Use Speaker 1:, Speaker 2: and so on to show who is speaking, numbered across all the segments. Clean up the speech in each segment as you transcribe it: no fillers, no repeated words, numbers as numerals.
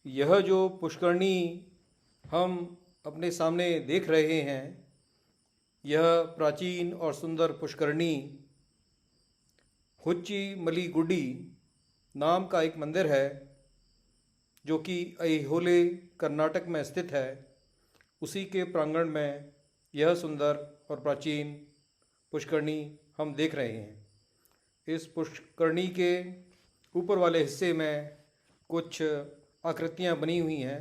Speaker 1: यह जो पुष्करणी हम अपने सामने देख रहे हैं, यह प्राचीन और सुंदर पुष्करणी हुच्ची मलीगुडी नाम का एक मंदिर है जो कि ऐहोले कर्नाटक में स्थित है। उसी के प्रांगण में यह सुंदर और प्राचीन पुष्करणी हम देख रहे हैं। इस पुष्करणी के ऊपर वाले हिस्से में कुछ आकृतियाँ बनी हुई हैं।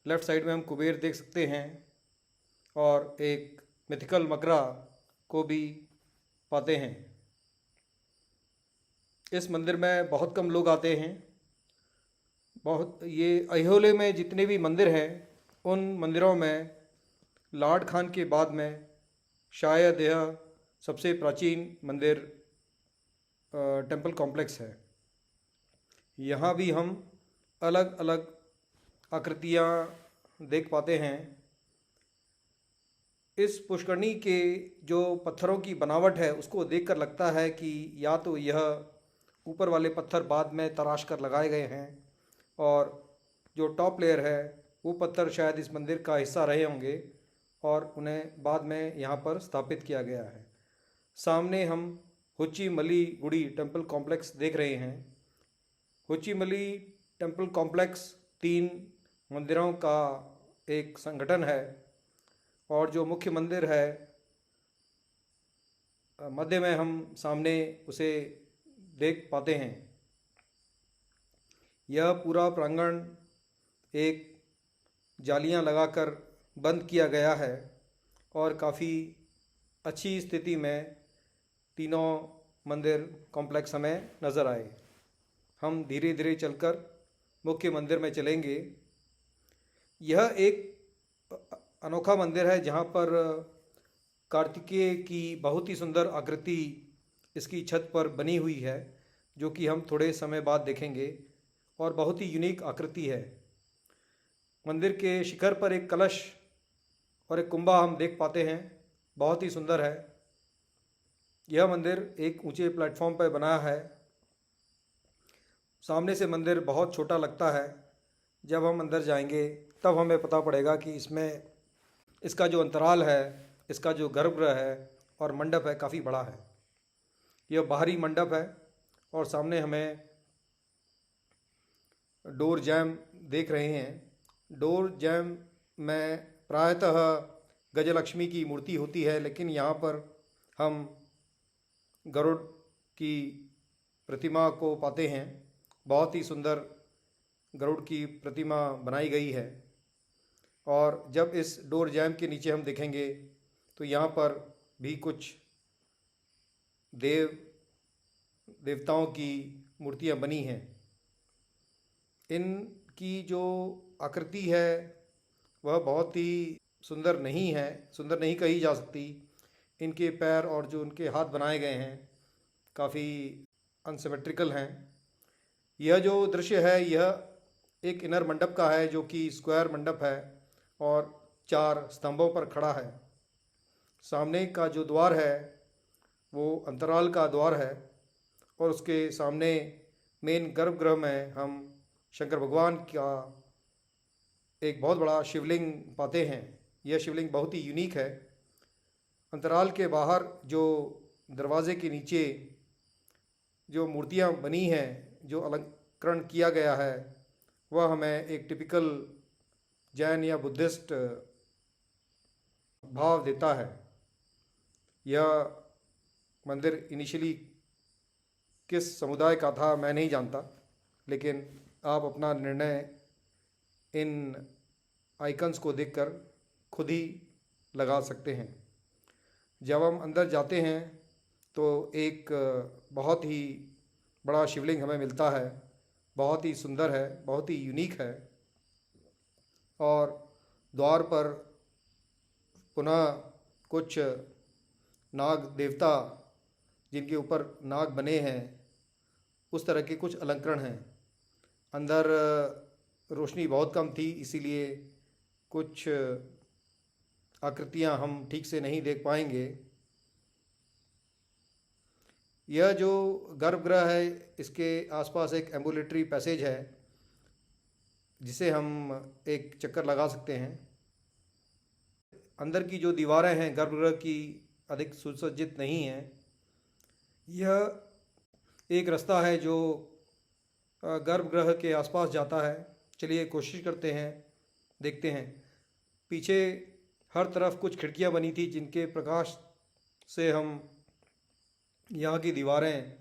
Speaker 1: लेफ़्ट साइड में हम कुबेर देख सकते हैं और एक मिथिकल मकरा को भी पाते हैं। इस मंदिर में बहुत कम लोग आते हैं। ये ऐहोले में जितने भी मंदिर हैं उन मंदिरों में लाड खान के बाद में शायद यह सबसे प्राचीन मंदिर टेंपल कॉम्प्लेक्स है। यहाँ भी हम अलग अलग आकृतियाँ देख पाते हैं। इस पुष्करणी के जो पत्थरों की बनावट है उसको देखकर लगता है कि या तो यह ऊपर वाले पत्थर बाद में तराश कर लगाए गए हैं और जो टॉप लेयर है वो पत्थर शायद इस मंदिर का हिस्सा रहे होंगे और उन्हें बाद में यहाँ पर स्थापित किया गया है। सामने हम हुच्ची मली गुड़ी टेंपल कॉम्प्लेक्स देख रहे हैं। हुच्ची मली टेंपल कॉम्प्लेक्स 3 मंदिरों का एक संगठन है और जो मुख्य मंदिर है मध्य में हम सामने उसे देख पाते हैं। यह पूरा प्रांगण एक जालियां लगाकर बंद किया गया है और काफ़ी अच्छी स्थिति में तीनों मंदिर कॉम्प्लेक्स हमें नज़र आए। हम धीरे धीरे चलकर मुख्य मंदिर में चलेंगे। यह एक अनोखा मंदिर है जहाँ पर कार्तिकेय की बहुत ही सुंदर आकृति इसकी छत पर बनी हुई है जो कि हम थोड़े समय बाद देखेंगे और बहुत ही यूनिक आकृति है। मंदिर के शिखर पर एक कलश और एक कुंभा हम देख पाते हैं, बहुत ही सुंदर है। यह मंदिर एक ऊंचे प्लेटफॉर्म पर बना है। सामने से मंदिर बहुत छोटा लगता है। जब हम अंदर जाएंगे तब हमें पता पड़ेगा कि इसमें इसका जो अंतराल है, इसका जो गर्भगृह है और मंडप है काफ़ी बड़ा है। यह बाहरी मंडप है और सामने हमें डोर जैम देख रहे हैं। डोर जैम में प्रायतः गजलक्ष्मी की मूर्ति होती है, लेकिन यहाँ पर हम गरुड़ की प्रतिमा को पाते हैं। बहुत ही सुंदर गरुड़ की प्रतिमा बनाई गई है और जब इस डोर जैम के नीचे हम देखेंगे तो यहाँ पर भी कुछ देवताओं की मूर्तियाँ बनी हैं। इनकी जो आकृति है वह बहुत ही सुंदर नहीं कही जा सकती। इनके पैर और जो उनके हाथ बनाए गए हैं काफ़ी अनसिमेट्रिकल हैं। यह जो दृश्य है यह एक इनर मंडप का है जो कि स्क्वायर मंडप है और 4 स्तंभों पर खड़ा है। सामने का जो द्वार है वो अंतराल का द्वार है और उसके सामने मेन गर्भगृह में हम शंकर भगवान का एक बहुत बड़ा शिवलिंग पाते हैं। यह शिवलिंग बहुत ही यूनिक है। अंतराल के बाहर जो दरवाजे के नीचे जो मूर्तियाँ बनी हैं, जो अलंकरण किया गया है, वह हमें एक टिपिकल जैन या बुद्धिस्ट भाव देता है। यह मंदिर इनिशियली किस समुदाय का था मैं नहीं जानता, लेकिन आप अपना निर्णय इन आइकन्स को देखकर खुद ही लगा सकते हैं। जब हम अंदर जाते हैं तो एक बहुत ही बड़ा शिवलिंग हमें मिलता है। बहुत ही सुंदर है, बहुत ही यूनिक है और द्वार पर पुनः कुछ नाग देवता जिनके ऊपर नाग बने हैं उस तरह के कुछ अलंकरण हैं। अंदर रोशनी बहुत कम थी, इसीलिए कुछ आकृतियां हम ठीक से नहीं देख पाएंगे। यह जो गर्भगृह है इसके आसपास एक एम्बुलेटरी पैसेज है जिसे हम एक चक्कर लगा सकते हैं। अंदर की जो दीवारें हैं गर्भगृह की अधिक सुसज्जित नहीं हैं। यह एक रास्ता है जो गर्भगृह के आसपास जाता है। चलिए कोशिश करते हैं, देखते हैं। पीछे हर तरफ कुछ खिड़कियां बनी थी जिनके प्रकाश से हम यहाँ की दीवारें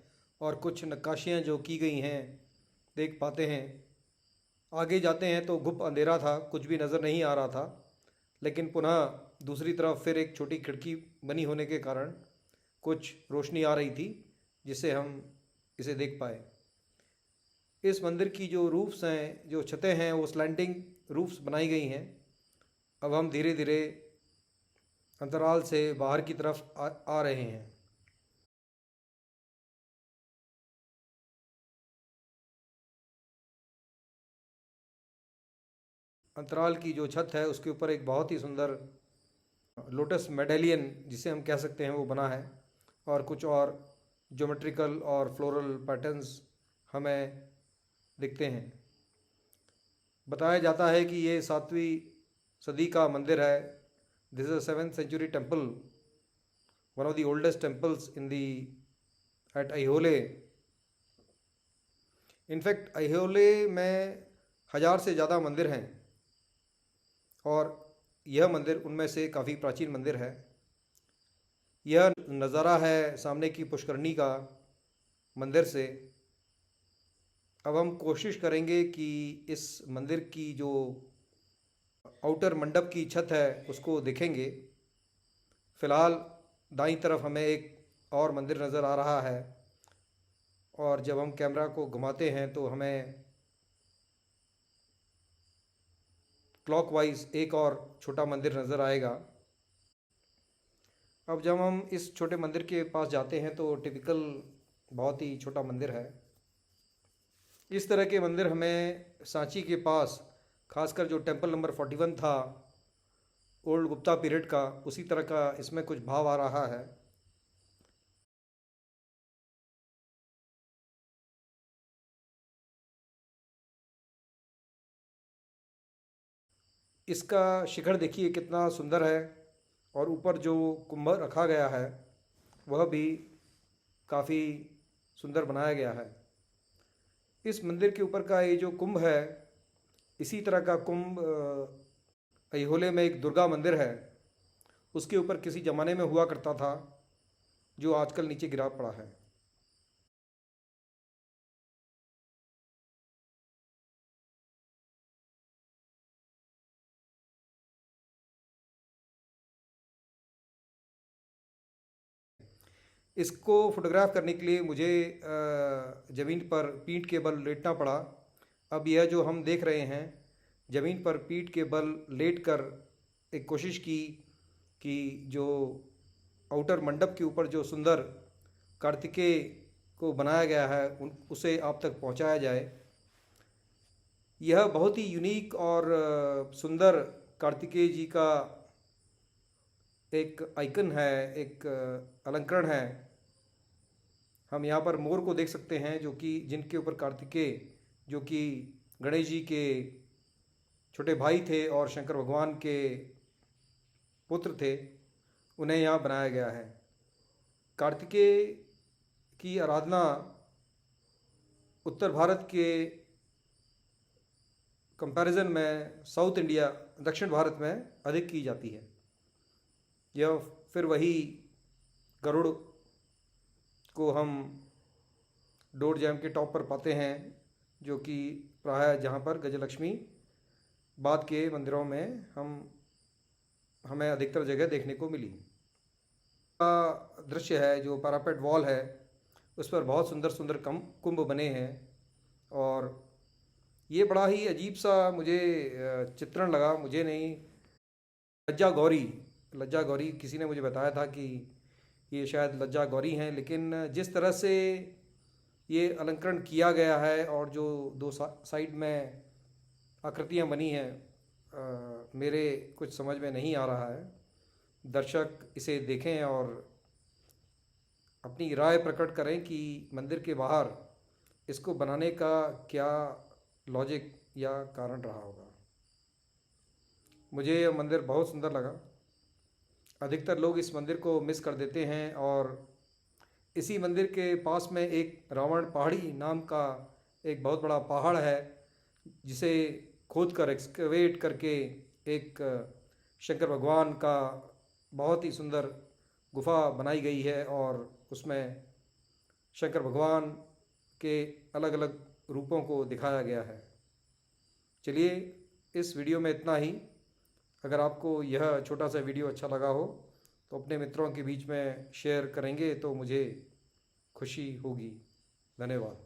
Speaker 1: और कुछ नक्काशियाँ जो की गई हैं देख पाते हैं। आगे जाते हैं तो गुप्त अंधेरा था, कुछ भी नज़र नहीं आ रहा था, लेकिन पुनः दूसरी तरफ फिर एक छोटी खिड़की बनी होने के कारण कुछ रोशनी आ रही थी जिससे हम इसे देख पाए। इस मंदिर की जो रूफ्स हैं, जो छतें हैं, वो स्लैंटिंग रूफ्स बनाई गई हैं। अब हम धीरे धीरे अंतराल से बाहर की तरफ आ रहे हैं। अंतराल की जो छत है उसके ऊपर एक बहुत ही सुंदर लोटस मेडेलियन जिसे हम कह सकते हैं वो बना है, और कुछ और ज्योमेट्रिकल और फ्लोरल पैटर्न्स हमें दिखते हैं। बताया जाता है कि ये 7वीं सदी का मंदिर है। This is a 7th century temple, one of the oldest temples in the at Aihole. In fact Aihole में 1000 से ज़्यादा मंदिर हैं और यह मंदिर उनमें से काफ़ी प्राचीन मंदिर है। यह नज़ारा है सामने की पुष्करणी का मंदिर से। अब हम कोशिश करेंगे कि इस मंदिर की जो आउटर मंडप की छत है उसको देखेंगे। फ़िलहाल दाईं तरफ हमें एक और मंदिर नज़र आ रहा है, और जब हम कैमरा को घुमाते हैं तो हमें क्लॉकवाइज एक और छोटा मंदिर नज़र आएगा। अब जब हम इस छोटे मंदिर के पास जाते हैं तो टिपिकल बहुत ही छोटा मंदिर है। इस तरह के मंदिर हमें सांची के पास, खासकर जो टेम्पल नंबर 41 था ओल्ड गुप्ता पीरियड का, उसी तरह का इसमें कुछ भाव आ रहा है। इसका शिखर देखिए कितना सुंदर है, और ऊपर जो कुंभ रखा गया है वह भी काफ़ी सुंदर बनाया गया है। इस मंदिर के ऊपर का ये जो कुंभ है, इसी तरह का कुंभ अहोले में एक दुर्गा मंदिर है, उसके ऊपर किसी ज़माने में हुआ करता था, जो आजकल नीचे गिरा पड़ा है। इसको फोटोग्राफ करने के लिए मुझे ज़मीन पर पीठ के बल लेटना पड़ा। अब यह जो हम देख रहे हैं, ज़मीन पर पीठ के बल लेट कर एक कोशिश की कि जो आउटर मंडप के ऊपर जो सुंदर कार्तिकेय को बनाया गया है उसे आप तक पहुंचाया जाए। यह बहुत ही यूनिक और सुंदर कार्तिकेय जी का एक आइकन है, एक अलंकरण है। हम यहाँ पर मोर को देख सकते हैं जो कि जिनके ऊपर कार्तिकेय, जो कि गणेश जी के छोटे भाई थे और शंकर भगवान के पुत्र थे, उन्हें यहाँ बनाया गया है। कार्तिकेय की आराधना उत्तर भारत के कंपैरिजन में साउथ इंडिया, दक्षिण भारत में अधिक की जाती है। यह फिर वही गरुड़ को हम डोर जैम के टॉप पर पाते हैं, जो कि प्रायः जहाँ पर गजलक्ष्मी बाद के मंदिरों में हमें अधिकतर जगह देखने को मिली। का दृश्य है, जो पैरापेट वॉल है उस पर बहुत सुंदर सुंदर कुंभ बने हैं, और ये बड़ा ही अजीब सा मुझे चित्रण लगा। मुझे नहीं, लज्जा गौरी किसी ने मुझे बताया था कि ये शायद लज्जा गौरी हैं, लेकिन जिस तरह से ये अलंकरण किया गया है और जो दो साइड में आकृतियाँ बनी हैं, मेरे कुछ समझ में नहीं आ रहा है। दर्शक इसे देखें और अपनी राय प्रकट करें कि मंदिर के बाहर इसको बनाने का क्या लॉजिक या कारण रहा होगा। मुझे यह मंदिर बहुत सुंदर लगा। अधिकतर लोग इस मंदिर को मिस कर देते हैं और इसी मंदिर के पास में एक रावण पहाड़ी नाम का एक बहुत बड़ा पहाड़ है, जिसे खोद कर एक्सकवेट करके एक शंकर भगवान का बहुत ही सुंदर गुफा बनाई गई है और उसमें शंकर भगवान के अलग अलग रूपों को दिखाया गया है। चलिए, इस वीडियो में इतना ही। अगर आपको यह छोटा सा वीडियो अच्छा लगा हो तो अपने मित्रों के बीच में शेयर करेंगे तो मुझे खुशी होगी। धन्यवाद।